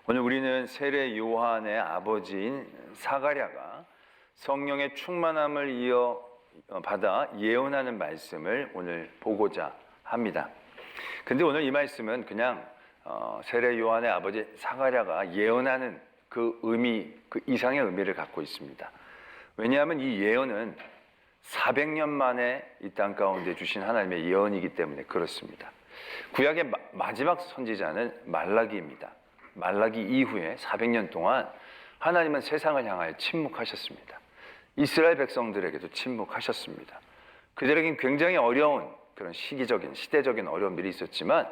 오늘 우리는 세례 요한의 아버지인 사가랴가 성령의 충만함을 받아 예언하는 말씀을 오늘 보고자 합니다. 근데 오늘 이 말씀은 그냥 세례 요한의 아버지 사가랴가 예언하는 그 의미, 그 이상의 의미를 갖고 있습니다. 왜냐하면 이 예언은 400년 만에 이 땅 가운데 주신 하나님의 예언이기 때문에 그렇습니다. 구약의 마지막 선지자는 말라기입니다. 말라기 이후에 400년 동안 하나님은 세상을 향하여 침묵하셨습니다. 이스라엘 백성들에게도 침묵하셨습니다. 그들에겐 굉장히 어려운 그런 시대적인 어려움들이 있었지만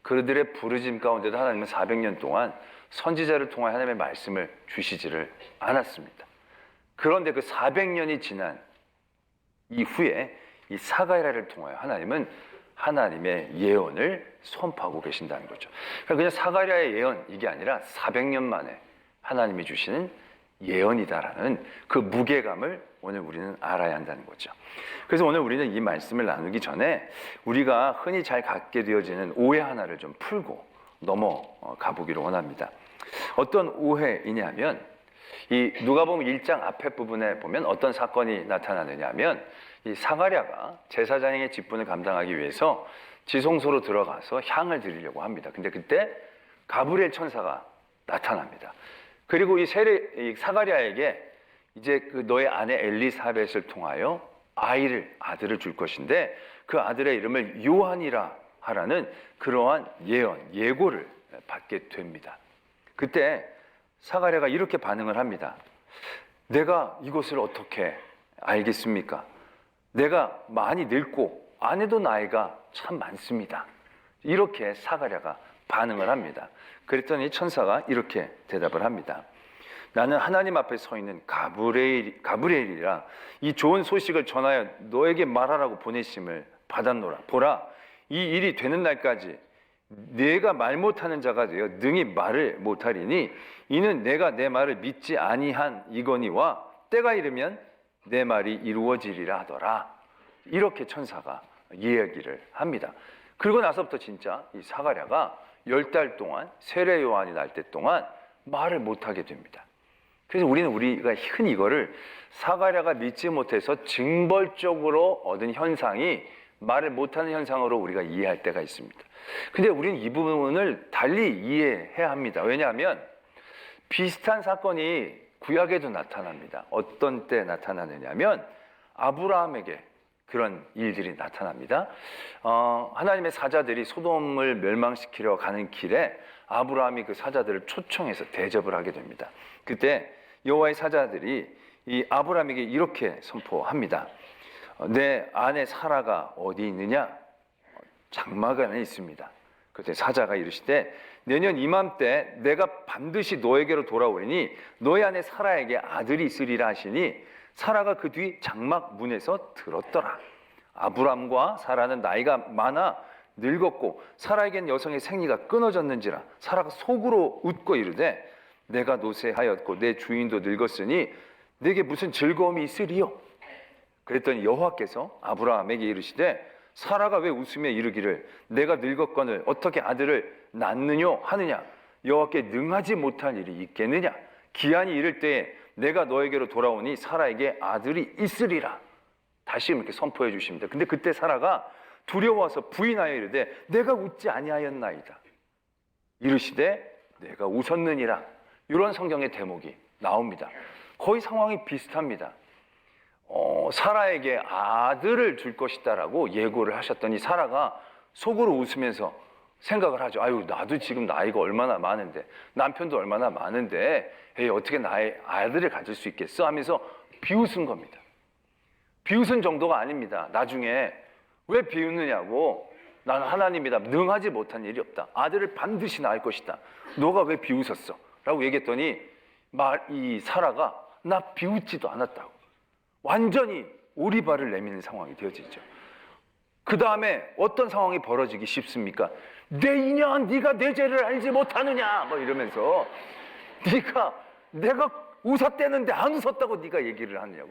그들의 부르짖음 가운데도 하나님은 400년 동안 선지자를 통해 하나님의 말씀을 주시지를 않았습니다. 그런데 그 400년이 지난 이후에 이 사가랴를 통하여 하나님은 하나님의 예언을 선포하고 계신다는 거죠. 그냥 사가랴의 예언 이게 아니라 400년 만에 하나님이 주시는 예언이다라는 그 무게감을 오늘 우리는 알아야 한다는 거죠. 그래서 오늘 우리는 이 말씀을 나누기 전에 우리가 흔히 잘 갖게 되어지는 오해 하나를 좀 풀고 넘어가 보기를 원합니다. 어떤 오해이냐면 이 누가복음 1장 앞에 부분에 보면 어떤 사건이 나타나느냐면 이 사가랴가 제사장의 직분을 감당하기 위해서 지성소로 들어가서 향을 드리려고 합니다. 근데 그때 가브리엘 천사가 나타납니다. 그리고 이 사가랴에게 이제 그 너의 아내 엘리사벳을 통하여 아들을 줄 것인데 그 아들의 이름을 요한이라 하라는 그러한 예고를 받게 됩니다. 그때 사가랴가 이렇게 반응을 합니다. 내가 이것을 어떻게 알겠습니까? 내가 많이 늙고 아내도 나이가 참 많습니다. 이렇게 사가랴가 반응을 합니다. 그랬더니 천사가 이렇게 대답을 합니다. 나는 하나님 앞에 서 있는 가브리엘이라 이 좋은 소식을 전하여 너에게 말하라고 보내심을 받았노라. 보라, 이 일이 되는 날까지 내가 말 못하는 자가 되어 능히 말을 못하리니 이는 내가 내 말을 믿지 아니한 이거니와 때가 이르면 내 말이 이루어지리라 하더라. 이렇게 천사가 이야기를 합니다. 그리고 나서부터 진짜 이 사가랴가 10달 동안 세례 요한이 날 때 동안 말을 못하게 됩니다. 그래서 우리가 흔히 이거를 사가랴가 믿지 못해서 징벌적으로 얻은 현상이 말을 못하는 현상으로 우리가 이해할 때가 있습니다. 근데 우리는 이 부분을 달리 이해해야 합니다. 왜냐하면 비슷한 사건이 구약에도 나타납니다. 어떤 때 나타나느냐면 아브라함에게 그런 일들이 나타납니다. 하나님의 사자들이 소돔을 멸망시키려 가는 길에 아브라함이 그 사자들을 초청해서 대접을 하게 됩니다. 그때 여호와의 사자들이 이 아브라함에게 이렇게 선포합니다. 내 아내 사라가 어디 있느냐? 장막 안에 있습니다. 그때 사자가 이르시되 내년 이맘때 내가 반드시 너에게로 돌아오리니 너의 아내 사라에게 아들이 있으리라 하시니 사라가 그 뒤 장막 문에서 들었더라. 아브람과 사라는 나이가 많아 늙었고 사라에겐 여성의 생리가 끊어졌는지라. 사라가 속으로 웃고 이르되 내가 노쇠하였고 내 주인도 늙었으니 내게 무슨 즐거움이 있으리요? 그랬더니 여호와께서 아브라함에게 이르시되 사라가 왜 웃으며 이르기를 내가 늙었거늘 어떻게 아들을 낳느냐 하느냐? 여호와께 능하지 못할 일이 있겠느냐? 기한이 이를 때에 내가 너에게로 돌아오니 사라에게 아들이 있으리라. 다시 이렇게 선포해 주십니다. 근데 그때 사라가 두려워서 부인하여 이르되 내가 웃지 아니하였나이다. 이르시되 내가 웃었느니라. 이런 성경의 대목이 나옵니다. 거의 상황이 비슷합니다. 사라에게 아들을 줄 것이다라고 예고를 하셨더니 사라가 속으로 웃으면서 생각을 하죠. 아유, 나도 지금 나이가 얼마나 많은데 남편도 얼마나 많은데 어떻게 나의 아들을 가질 수 있겠어? 하면서 비웃은 겁니다. 비웃은 정도가 아닙니다. 나중에 왜 비웃느냐고, 나는 하나님이다. 능하지 못한 일이 없다. 아들을 반드시 낳을 것이다. 너가 왜 비웃었어? 라고 얘기했더니 이 사라가 나 비웃지도 않았다고 완전히 오리발을 내미는 상황이 되어지죠. 그 다음에 어떤 상황이 벌어지기 쉽습니까? 내 인연, 네가 내 죄를 알지 못하느냐 뭐 이러면서 내가 웃었대는데 안 웃었다고 네가 얘기를 하느냐고.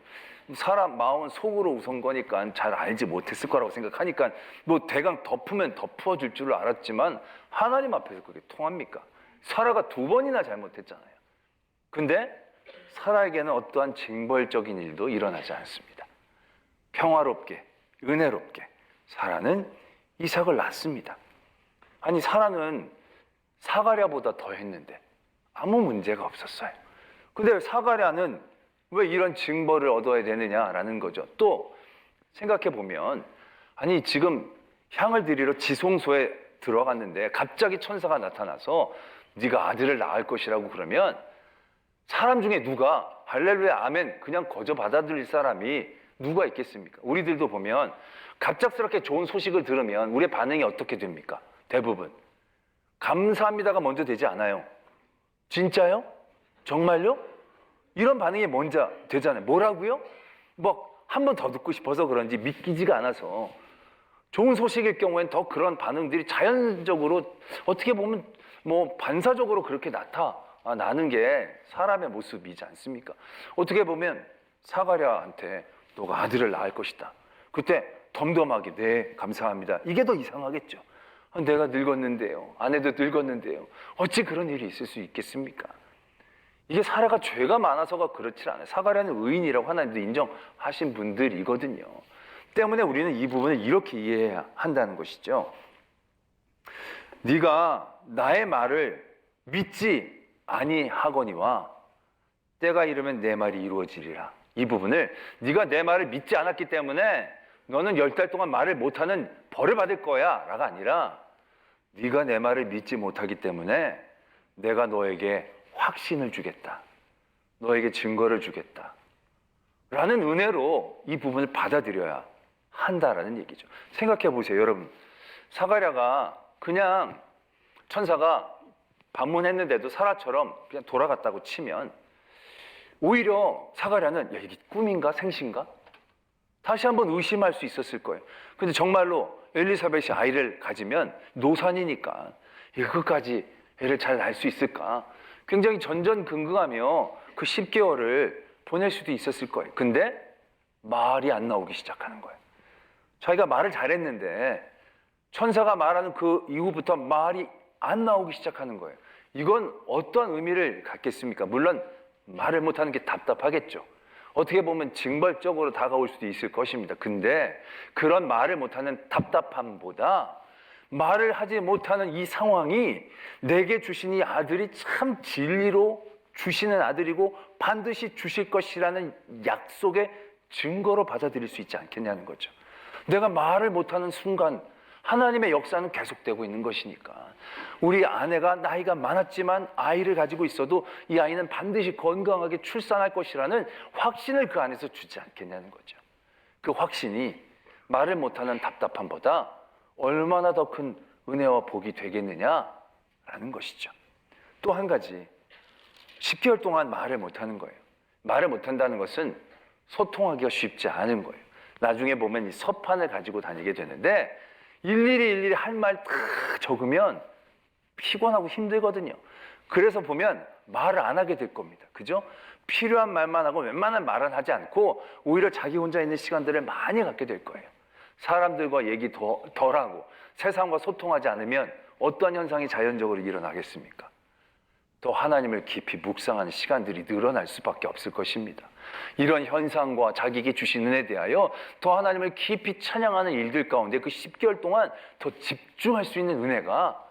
사람 마음은 속으로 웃은 거니까 잘 알지 못했을 거라고 생각하니까 뭐 대강 덮으면 덮어줄 줄 알았지만 하나님 앞에서 그게 통합니까? 사라가 2번이나 잘못했잖아요. 근데 사라에게는 어떠한 징벌적인 일도 일어나지 않습니다. 평화롭게, 은혜롭게 사라는 이삭을 낳습니다. 아니, 사라는 사가랴보다 더 했는데 아무 문제가 없었어요. 근데 사가랴는 왜 이런 징벌을 얻어야 되느냐라는 거죠. 또 생각해 보면, 아니, 지금 향을 드리러 지송소에 들어갔는데 갑자기 천사가 나타나서 네가 아들을 낳을 것이라고 그러면 사람 중에 누가 할렐루야 아멘 그냥 거저 받아들일 사람이 누가 있겠습니까? 우리들도 보면 갑작스럽게 좋은 소식을 들으면 우리의 반응이 어떻게 됩니까? 대부분 감사합니다가 먼저 되지 않아요. 진짜요? 정말요? 이런 반응이 먼저 되잖아요. 뭐라고요? 뭐 한 번 더 듣고 싶어서 그런지 믿기지가 않아서. 좋은 소식일 경우엔 더 그런 반응들이 자연적으로 어떻게 보면 뭐 반사적으로 그렇게 나타나는 게 사람의 모습이지 않습니까? 어떻게 보면 사가랴한테 너가 아들을 낳을 것이다. 그때 덤덤하게 네 감사합니다. 이게 더 이상하겠죠. 내가 늙었는데요. 아내도 늙었는데요. 어찌 그런 일이 있을 수 있겠습니까? 이게 사라가 죄가 많아서가 그렇지 않아요. 사가랴는 의인이라고 하나님도 인정하신 분들이거든요. 때문에 우리는 이 부분을 이렇게 이해해야 한다는 것이죠. 네가 나의 말을 믿지 아니하거니와 때가 이르면 내 말이 이루어지리라. 이 부분을 네가 내 말을 믿지 않았기 때문에 너는 10달 동안 말을 못하는 벌을 받을 거야 라가 아니라 네가 내 말을 믿지 못하기 때문에 내가 너에게 확신을 주겠다. 너에게 증거를 주겠다. 라는 은혜로 이 부분을 받아들여야 한다라는 얘기죠. 생각해 보세요, 여러분. 사가랴가 그냥 천사가 방문했는데도 사라처럼 그냥 돌아갔다고 치면 오히려 사가랴는 야, 이게 꿈인가 생신가? 다시 한번 의심할 수 있었을 거예요. 근데 정말로 엘리사벳이 아이를 가지면 노산이니까 끝까지 애를 잘 낳을 수 있을까? 굉장히 전전긍긍하며 그 10개월을 보낼 수도 있었을 거예요. 근데 말이 안 나오기 시작하는 거예요. 자기가 말을 잘했는데 천사가 말하는 그 이후부터 말이 안 나오기 시작하는 거예요. 이건 어떤 의미를 갖겠습니까? 물론 말을 못하는 게 답답하겠죠. 어떻게 보면 징벌적으로 다가올 수도 있을 것입니다. 근데 그런 말을 못하는 답답함보다 말을 하지 못하는 이 상황이 내게 주신 이 아들이 참 진리로 주시는 아들이고 반드시 주실 것이라는 약속의 증거로 받아들일 수 있지 않겠냐는 거죠. 내가 말을 못하는 순간 하나님의 역사는 계속되고 있는 것이니까 우리 아내가 나이가 많았지만 아이를 가지고 있어도 이 아이는 반드시 건강하게 출산할 것이라는 확신을 그 안에서 주지 않겠냐는 거죠. 그 확신이 말을 못하는 답답함보다 얼마나 더 큰 은혜와 복이 되겠느냐라는 것이죠. 또 한 가지 10개월 동안 말을 못하는 거예요. 말을 못한다는 것은 소통하기가 쉽지 않은 거예요. 나중에 보면 이 서판을 가지고 다니게 되는데 일일이 할 말 다 적으면 피곤하고 힘들거든요. 그래서 보면 말을 안 하게 될 겁니다. 그죠? 필요한 말만 하고 웬만한 말은 하지 않고 오히려 자기 혼자 있는 시간들을 많이 갖게 될 거예요. 사람들과 얘기 덜 하고 세상과 소통하지 않으면 어떤 현상이 자연적으로 일어나겠습니까? 더 하나님을 깊이 묵상하는 시간들이 늘어날 수밖에 없을 것입니다. 이런 현상과 자기에게 주신 은혜에 대하여 더 하나님을 깊이 찬양하는 일들 가운데 그 10개월 동안 더 집중할 수 있는 은혜가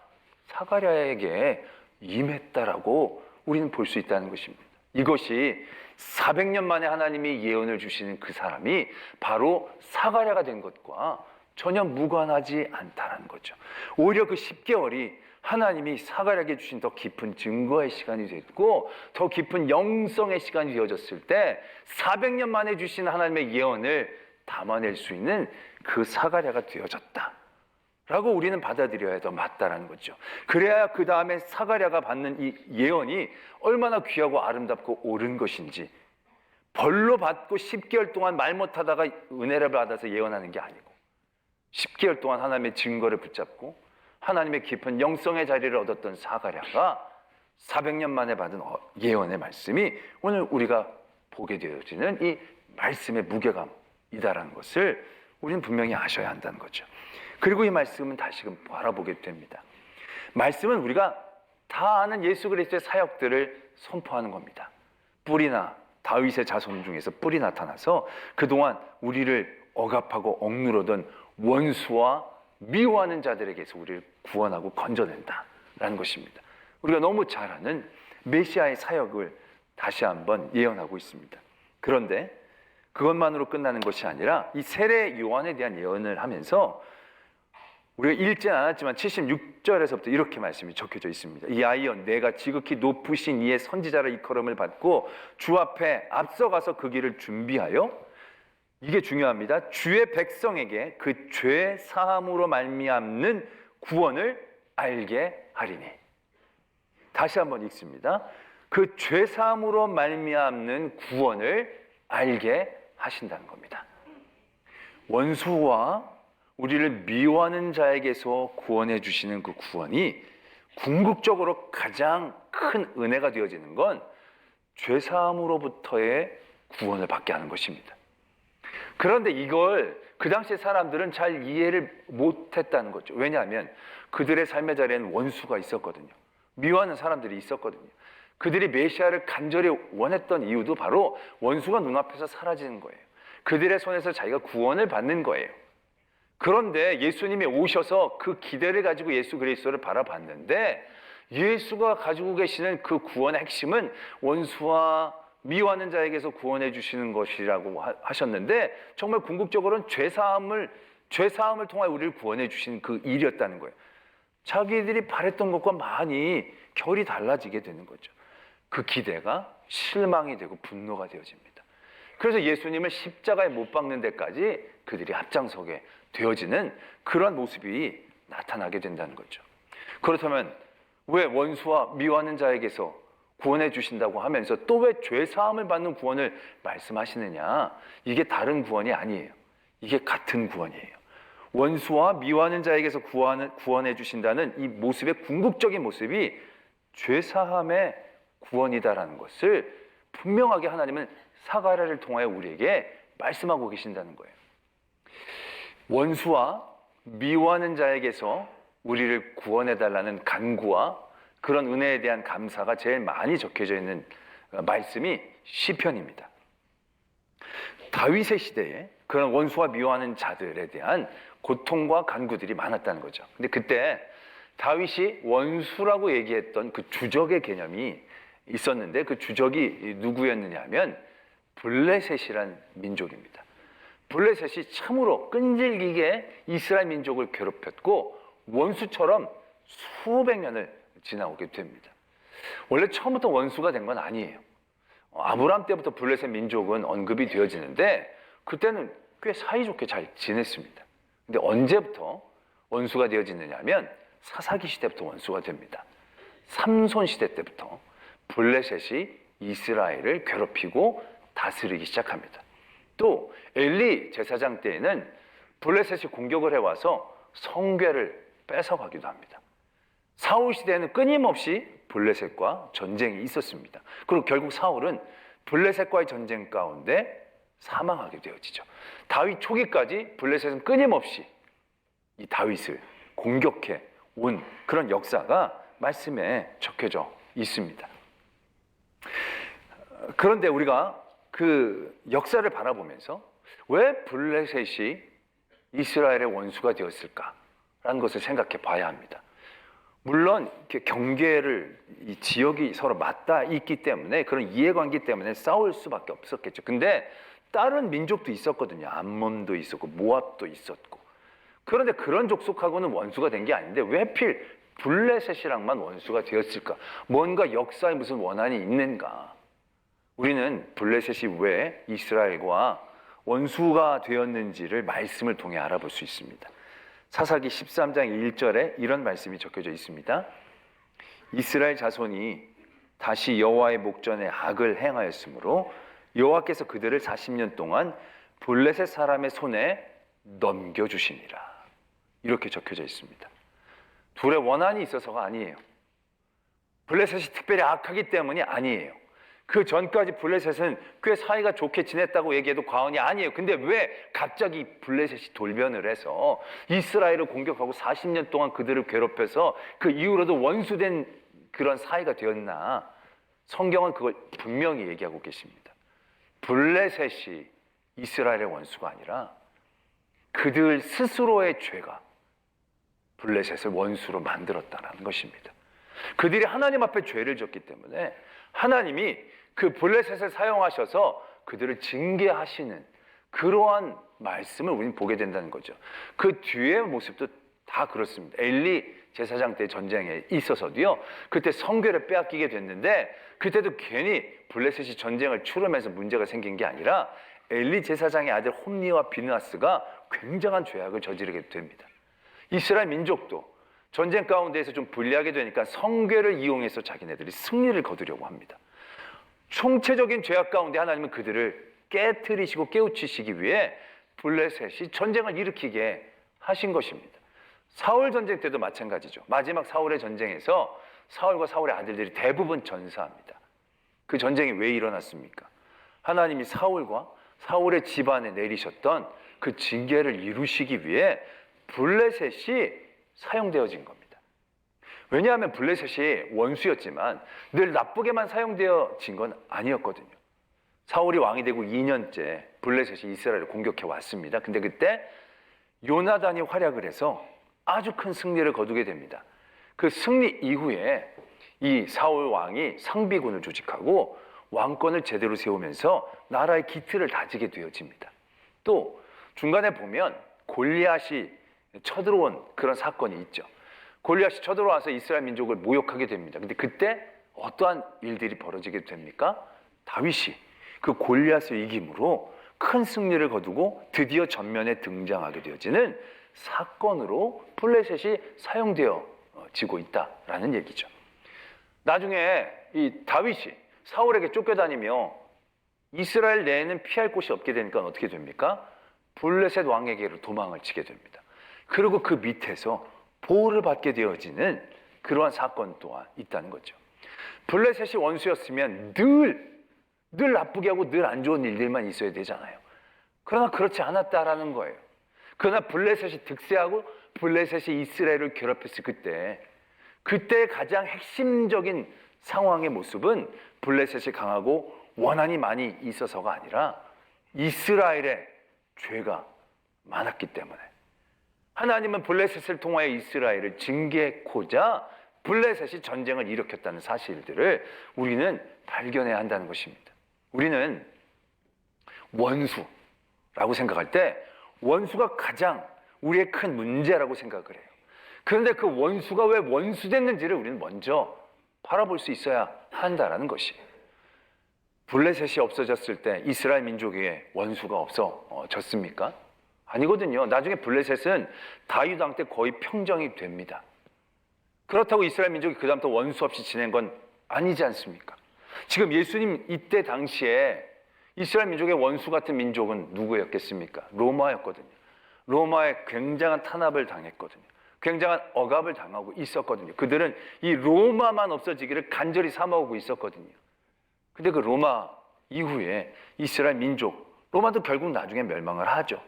사가랴에게 임했다라고 우리는 볼 수 있다는 것입니다. 이것이 400년 만에 하나님이 예언을 주시는 그 사람이 바로 사가랴가 된 것과 전혀 무관하지 않다는 거죠. 오히려 그 10개월이 하나님이 사가랴에게 주신 더 깊은 증거의 시간이 됐고 더 깊은 영성의 시간이 되어졌을 때 400년 만에 주신 하나님의 예언을 담아낼 수 있는 그 사가랴가 되어졌다 라고 우리는 받아들여야 더 맞다라는 거죠. 그래야 그 다음에 사가랴가 받는 이 예언이 얼마나 귀하고 아름답고 옳은 것인지 벌로 받고 10개월 동안 말 못하다가 은혜를 받아서 예언하는 게 아니고 10개월 동안 하나님의 증거를 붙잡고 하나님의 깊은 영성의 자리를 얻었던 사가랴가 400년 만에 받은 예언의 말씀이 오늘 우리가 보게 되어지는 이 말씀의 무게감이다라는 것을 우리는 분명히 아셔야 한다는 거죠. 그리고 이 말씀은 다시금 바라보게 됩니다. 말씀은 우리가 다 아는 예수 그리스도의 사역들을 선포하는 겁니다. 뿔이나 다윗의 자손 중에서 뿔이 나타나서 그동안 우리를 억압하고 억누르던 원수와 미워하는 자들에게서 우리를 구원하고 건져낸다라는 것입니다. 우리가 너무 잘 아는 메시아의 사역을 다시 한번 예언하고 있습니다. 그런데 그것만으로 끝나는 것이 아니라 이 세례 요한에 대한 예언을 하면서 우리가 읽진 않았지만 76절에서부터 이렇게 말씀이 적혀져 있습니다. 이 아이여, 내가 지극히 높으신 이의 선지자라 일컬음을 받고 주 앞에 앞서가서 그 길을 준비하여, 이게 중요합니다, 주의 백성에게 그 죄 사함으로 말미암는 구원을 알게 하리니. 다시 한번 읽습니다. 그 죄 사함으로 말미암는 구원을 알게 하신다는 겁니다. 원수와 우리를 미워하는 자에게서 구원해 주시는 그 구원이 궁극적으로 가장 큰 은혜가 되어지는 건 죄사함으로부터의 구원을 받게 하는 것입니다. 그런데 이걸 그 당시의 사람들은 잘 이해를 못했다는 거죠. 왜냐하면 그들의 삶의 자리에는 원수가 있었거든요. 미워하는 사람들이 있었거든요. 그들이 메시아를 간절히 원했던 이유도 바로 원수가 눈앞에서 사라지는 거예요. 그들의 손에서 자기가 구원을 받는 거예요. 그런데 예수님이 오셔서 그 기대를 가지고 예수 그리스도를 바라봤는데, 예수가 가지고 계시는 그 구원의 핵심은 원수와 미워하는 자에게서 구원해 주시는 것이라고 하셨는데, 정말 궁극적으로는 죄사함을 통하여 우리를 구원해 주신 그 일이었다는 거예요. 자기들이 바랬던 것과 많이 결이 달라지게 되는 거죠. 그 기대가 실망이 되고 분노가 되어집니다. 그래서 예수님을 십자가에 못 박는 데까지 그들이 앞장서게 되어지는 그런 모습이 나타나게 된다는 거죠. 그렇다면 왜 원수와 미워하는 자에게서 구원해 주신다고 하면서 또 왜 죄사함을 받는 구원을 말씀하시느냐? 이게 다른 구원이 아니에요. 이게 같은 구원이에요. 원수와 미워하는 자에게서 구원해 주신다는 이 모습의 궁극적인 모습이 죄사함의 구원이다라는 것을 분명하게 하나님은 사가랴를 통하여 우리에게 말씀하고 계신다는 거예요. 원수와 미워하는 자에게서 우리를 구원해달라는 간구와 그런 은혜에 대한 감사가 제일 많이 적혀져 있는 말씀이 시편입니다. 다윗의 시대에 그런 원수와 미워하는 자들에 대한 고통과 간구들이 많았다는 거죠. 근데 그때 다윗이 원수라고 얘기했던 그 주적의 개념이 있었는데, 그 주적이 누구였느냐 하면 블레셋이란 민족입니다. 블레셋이 참으로 끈질기게 이스라엘 민족을 괴롭혔고 원수처럼 수백 년을 지나오게 됩니다. 원래 처음부터 원수가 된 건 아니에요. 아브라함 때부터 블레셋 민족은 언급이 되어지는데 그때는 꽤 사이좋게 잘 지냈습니다. 근데 언제부터 원수가 되어지느냐 하면 사사기 시대부터 원수가 됩니다. 삼손 시대 때부터 블레셋이 이스라엘을 괴롭히고 다스리기 시작합니다. 또 엘리 제사장 때에는 블레셋이 공격을 해와서 성궤를 뺏어가기도 합니다. 사울 시대에는 끊임없이 블레셋과 전쟁이 있었습니다. 그리고 결국 사울은 블레셋과의 전쟁 가운데 사망하게 되어지죠. 다윗 초기까지 블레셋은 끊임없이 이 다윗을 공격해 온 그런 역사가 말씀에 적혀져 있습니다. 그런데 우리가 그 역사를 바라보면서 왜 블레셋이 이스라엘의 원수가 되었을까라는 것을 생각해 봐야 합니다. 물론 이렇게 경계를 이 지역이 서로 맞닿아 있기 때문에 그런 이해관계 때문에 싸울 수밖에 없었겠죠. 근데 다른 민족도 있었거든요. 암몬도 있었고 모압도 있었고. 그런데 그런 족속하고는 원수가 된 게 아닌데 왜 하필 블레셋이랑만 원수가 되었을까? 뭔가 역사에 무슨 원한이 있는가? 우리는 블레셋이 왜 이스라엘과 원수가 되었는지를 말씀을 통해 알아볼 수 있습니다. 사사기 13장 1절에 이런 말씀이 적혀져 있습니다. 이스라엘 자손이 다시 여호와의 목전에 악을 행하였으므로 여호와께서 그들을 40년 동안 블레셋 사람의 손에 넘겨주시니라. 이렇게 적혀져 있습니다. 둘의 원한이 있어서가 아니에요. 블레셋이 특별히 악하기 때문이 아니에요. 그 전까지 블레셋은 꽤 사이가 좋게 지냈다고 얘기해도 과언이 아니에요. 근데 왜 갑자기 블레셋이 돌변을 해서 이스라엘을 공격하고 40년 동안 그들을 괴롭혀서 그 이후로도 원수된 그런 사이가 되었나? 성경은 그걸 분명히 얘기하고 계십니다. 블레셋이 이스라엘의 원수가 아니라 그들 스스로의 죄가 블레셋을 원수로 만들었다는 것입니다. 그들이 하나님 앞에 죄를 졌기 때문에 하나님이 그 블레셋을 사용하셔서 그들을 징계하시는 그러한 말씀을 우리는 보게 된다는 거죠. 그 뒤의 모습도 다 그렇습니다. 엘리 제사장 때 전쟁에 있어서도요, 그때 성궤를 빼앗기게 됐는데 그때도 괜히 블레셋이 전쟁을 치르면서 문제가 생긴 게 아니라 엘리 제사장의 아들 홈니와 비느하스가 굉장한 죄악을 저지르게 됩니다. 이스라엘 민족도 전쟁 가운데에서 좀 불리하게 되니까 성궤를 이용해서 자기네들이 승리를 거두려고 합니다. 총체적인 죄악 가운데 하나님은 그들을 깨트리시고 깨우치시기 위해 블레셋이 전쟁을 일으키게 하신 것입니다. 사울 전쟁 때도 마찬가지죠. 마지막 사울의 전쟁에서 사울과 사울의 아들들이 대부분 전사합니다. 그 전쟁이 왜 일어났습니까? 하나님이 사울과 사울의 집안에 내리셨던 그 징계를 이루시기 위해 블레셋이 사용되어진 겁니다. 왜냐하면 블레셋이 원수였지만 늘 나쁘게만 사용되어진 건 아니었거든요. 사울이 왕이 되고 2년째 블레셋이 이스라엘을 공격해 왔습니다. 근데 그때 요나단이 활약을 해서 아주 큰 승리를 거두게 됩니다. 그 승리 이후에 이 사울 왕이 상비군을 조직하고 왕권을 제대로 세우면서 나라의 기틀을 다지게 되어집니다. 또 중간에 보면 골리앗이 쳐들어온 그런 사건이 있죠. 골리앗이 쳐들어와서 이스라엘 민족을 모욕하게 됩니다. 근데 그때 어떠한 일들이 벌어지게 됩니까? 다윗이 그 골리앗을 이김으로 큰 승리를 거두고 드디어 전면에 등장하게 되어지는 사건으로 블레셋이 사용되어지고 있다라는 얘기죠. 나중에 이 다윗이 사울에게 쫓겨다니며 이스라엘 내에는 피할 곳이 없게 되니까 어떻게 됩니까? 블레셋 왕에게로 도망을 치게 됩니다. 그리고 그 밑에서 보호를 받게 되어지는 그러한 사건 또한 있다는 거죠. 블레셋이 원수였으면 늘 나쁘게 하고 늘 안 좋은 일들만 있어야 되잖아요. 그러나 그렇지 않았다라는 거예요. 그러나 블레셋이 득세하고 블레셋이 이스라엘을 괴롭혔을 그때 가장 핵심적인 상황의 모습은 블레셋이 강하고 원한이 많이 있어서가 아니라 이스라엘의 죄가 많았기 때문에 하나님은 블레셋을 통하여 이스라엘을 징계했고자 블레셋이 전쟁을 일으켰다는 사실들을 우리는 발견해야 한다는 것입니다. 우리는 원수라고 생각할 때 원수가 가장 우리의 큰 문제라고 생각을 해요. 그런데 그 원수가 왜 원수됐는지를 우리는 먼저 바라볼 수 있어야 한다는 것이에요. 블레셋이 없어졌을 때 이스라엘 민족에게 원수가 없어졌습니까? 아니거든요. 나중에 블레셋은 다윗 왕 때 거의 평정이 됩니다. 그렇다고 이스라엘 민족이 그다음부터 원수 없이 지낸 건 아니지 않습니까? 지금 예수님 이때 당시에 이스라엘 민족의 원수 같은 민족은 누구였겠습니까? 로마였거든요. 로마에 굉장한 탄압을 당했거든요. 굉장한 억압을 당하고 있었거든요. 그들은 이 로마만 없어지기를 간절히 사모하고 있었거든요. 근데 그 로마 이후에 이스라엘 민족, 로마도 결국 나중에 멸망을 하죠.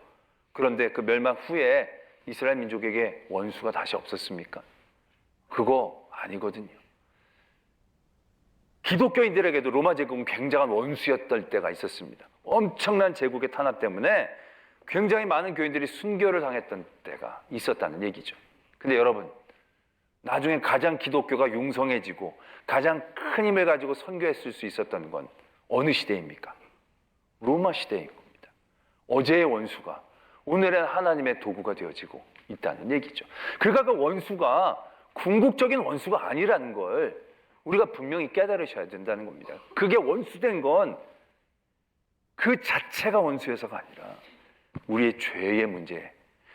그런데 그 멸망 후에 이스라엘 민족에게 원수가 다시 없었습니까? 그거 아니거든요. 기독교인들에게도 로마 제국은 굉장한 원수였던 때가 있었습니다. 엄청난 제국의 탄압 때문에 굉장히 많은 교인들이 순교를 당했던 때가 있었다는 얘기죠. 근데 여러분, 나중에 가장 기독교가 융성해지고 가장 큰 힘을 가지고 선교했을 수 있었던 건 어느 시대입니까? 로마 시대인 겁니다. 어제의 원수가 오늘은 하나님의 도구가 되어지고 있다는 얘기죠. 그러니까 그 원수가 궁극적인 원수가 아니라는 걸 우리가 분명히 깨달으셔야 된다는 겁니다. 그게 원수된 건 그 자체가 원수여서가 아니라 우리의 죄의 문제,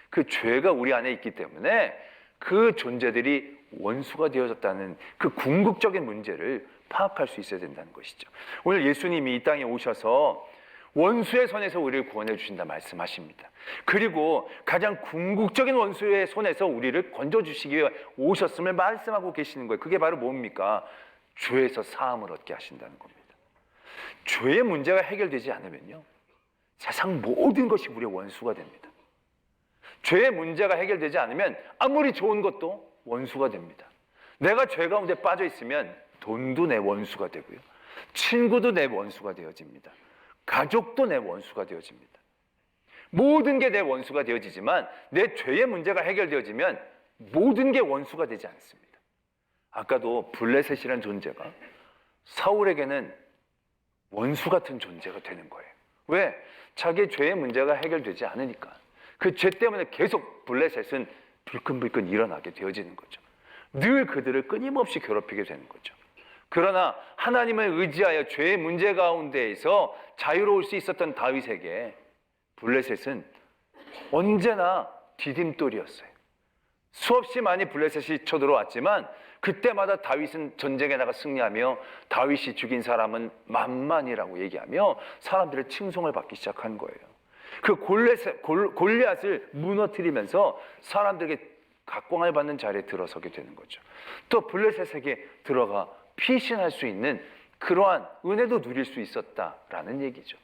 그 죄가 우리 안에 있기 때문에 그 존재들이 원수가 되어졌다는 그 궁극적인 문제를 파악할 수 있어야 된다는 것이죠. 오늘 예수님이 이 땅에 오셔서 원수의 손에서 우리를 구원해 주신다 말씀하십니다. 그리고 가장 궁극적인 원수의 손에서 우리를 건져주시기 위해 오셨음을 말씀하고 계시는 거예요. 그게 바로 뭡니까? 죄에서 사함을 얻게 하신다는 겁니다. 죄의 문제가 해결되지 않으면요, 세상 모든 것이 우리의 원수가 됩니다. 죄의 문제가 해결되지 않으면 아무리 좋은 것도 원수가 됩니다. 내가 죄 가운데 빠져 있으면 돈도 내 원수가 되고요, 친구도 내 원수가 되어집니다. 가족도 내 원수가 되어집니다. 모든 게 내 원수가 되어지지만 내 죄의 문제가 해결되어지면 모든 게 원수가 되지 않습니다. 아까도 블레셋이라는 존재가 사울에게는 원수 같은 존재가 되는 거예요. 왜? 자기의 죄의 문제가 해결되지 않으니까. 그 죄 때문에 계속 블레셋은 불끈불끈 일어나게 되어지는 거죠. 늘 그들을 끊임없이 괴롭히게 되는 거죠. 그러나 하나님을 의지하여 죄의 문제 가운데에서 자유로울 수 있었던 다윗에게 블레셋은 언제나 디딤돌이었어요. 수없이 많이 블레셋이 쳐들어왔지만 그때마다 다윗은 전쟁에 나가 승리하며 다윗이 죽인 사람은 만만이라고 얘기하며 사람들의 칭송을 받기 시작한 거예요. 그 골리앗을 무너뜨리면서 사람들에게 각광을 받는 자리에 들어서게 되는 거죠. 또 블레셋에게 들어가 피신할 수 있는 그러한 은혜도 누릴 수 있었다라는 얘기죠.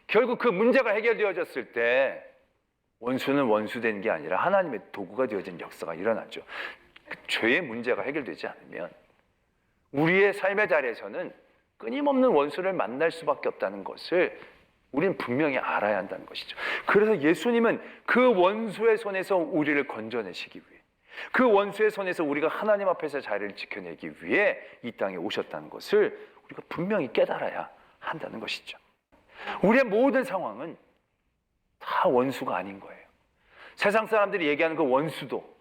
결국 그 문제가 해결되어졌을 때 원수는 원수된 게 아니라 하나님의 도구가 되어진 역사가 일어나죠. 그 죄의 문제가 해결되지 않으면 우리의 삶의 자리에서는 끊임없는 원수를 만날 수밖에 없다는 것을 우리는 분명히 알아야 한다는 것이죠. 그래서 예수님은 그 원수의 손에서 우리를 건져내시기 위해, 그 원수의 손에서 우리가 하나님 앞에서 자리를 지켜내기 위해 이 땅에 오셨다는 것을 우리가 분명히 깨달아야 한다는 것이죠. 우리의 모든 상황은 다 원수가 아닌 거예요. 세상 사람들이 얘기하는 그 원수도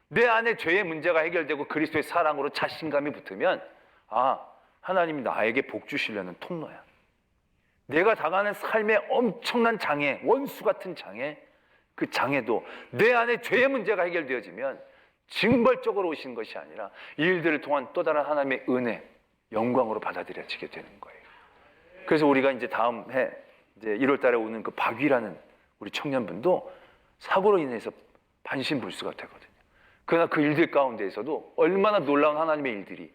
내 안에 죄의 문제가 해결되고 그리스도의 사랑으로 자신감이 붙으면 하나님이 나에게 복 주시려는 통로야. 내가 당하는 삶의 엄청난 장애, 원수 같은 장애, 그 장애도 내 안에 죄의 문제가 해결되어지면 징벌적으로 오신 것이 아니라 이 일들을 통한 또 다른 하나님의 은혜, 영광으로 받아들여지게 되는 거예요. 그래서 우리가 이제 다음 해 이제 1월 달에 오는 그 박위라는 우리 청년분도 사고로 인해서 반신불수가 되거든요. 그러나 그 일들 가운데에서도 얼마나 놀라운 하나님의 일들이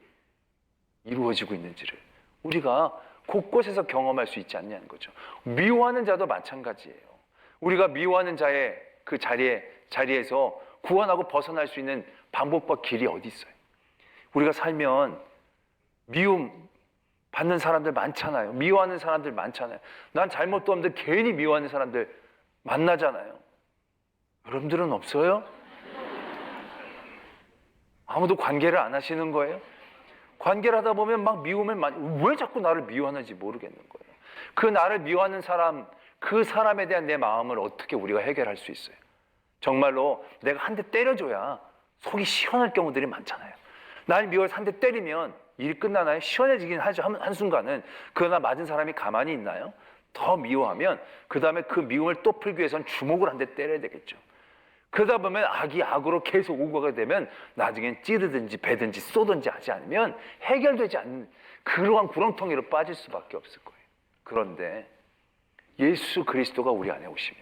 이루어지고 있는지를 우리가 곳곳에서 경험할 수 있지 않냐는 거죠. 미워하는 자도 마찬가지예요. 우리가 미워하는 자의 그 자리에서 구원하고 벗어날 수 있는 방법과 길이 어디 있어요? 우리가 살면 미움 받는 사람들 많잖아요. 미워하는 사람들 많잖아요. 난 잘못도 없는데 괜히 미워하는 사람들 만나잖아요. 여러분들은 없어요? 아무도 관계를 안 하시는 거예요? 관계를 하다 보면 막 미움을 왜 자꾸 나를 미워하는지 모르겠는 거예요. 그 나를 미워하는 사람, 그 사람에 대한 내 마음을 어떻게 우리가 해결할 수 있어요? 정말로 내가 한 대 때려줘야 속이 시원할 경우들이 많잖아요. 날 미워해서 한 대 때리면 일이 끝나나요? 시원해지긴 하죠, 한순간은. 그러나 맞은 사람이 가만히 있나요? 더 미워하면 그 다음에 그 미움을 또 풀기 위해서는 주먹을 한 대 때려야 되겠죠. 그러다 보면 악이 악으로 계속 오고 가게 되면 나중엔 찌르든지 베든지 쏘든지 하지 않으면 해결되지 않는 그러한 구렁텅이로 빠질 수밖에 없을 거예요. 그런데 예수 그리스도가 우리 안에 오시면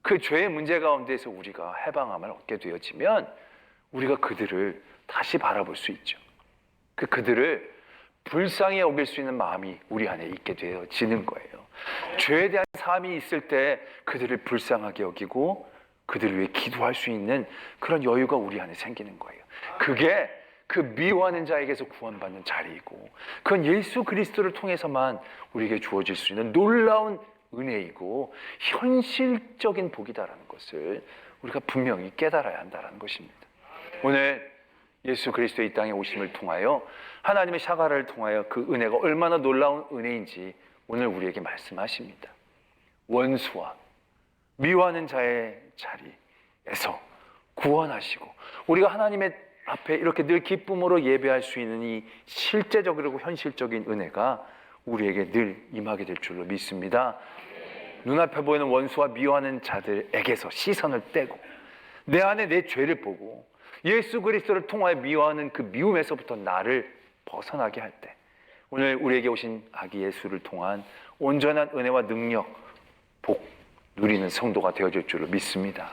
그 죄의 문제 가운데에서 우리가 해방함을 얻게 되어지면 우리가 그들을 다시 바라볼 수 있죠. 그들을 불쌍히 여길 수 있는 마음이 우리 안에 있게 되어지는 거예요. 죄에 대한 사함이 있을 때 그들을 불쌍하게 여기고 그들을 위해 기도할 수 있는 그런 여유가 우리 안에 생기는 거예요. 그게 그 미워하는 자에게서 구원받는 자리이고 그건 예수 그리스도를 통해서만 우리에게 주어질 수 있는 놀라운 은혜이고 현실적인 복이다라는 것을 우리가 분명히 깨달아야 한다는 것입니다. 오늘 예수 그리스도의 이 땅에 오심을 통하여 하나님의 샤가를 통하여 그 은혜가 얼마나 놀라운 은혜인지 오늘 우리에게 말씀하십니다. 원수와 미워하는 자의 자리에서 구원하시고 우리가 하나님의 앞에 이렇게 늘 기쁨으로 예배할 수 있는 이 실제적이고 현실적인 은혜가 우리에게 늘 임하게 될 줄로 믿습니다. 눈앞에 보이는 원수와 미워하는 자들에게서 시선을 떼고 내 안에 내 죄를 보고 예수 그리스도를 통하여 미워하는 그 미움에서부터 나를 벗어나게 할 때 오늘 우리에게 오신 아기 예수를 통한 온전한 은혜와 능력, 복 누리는 성도가 되어질 줄로 믿습니다.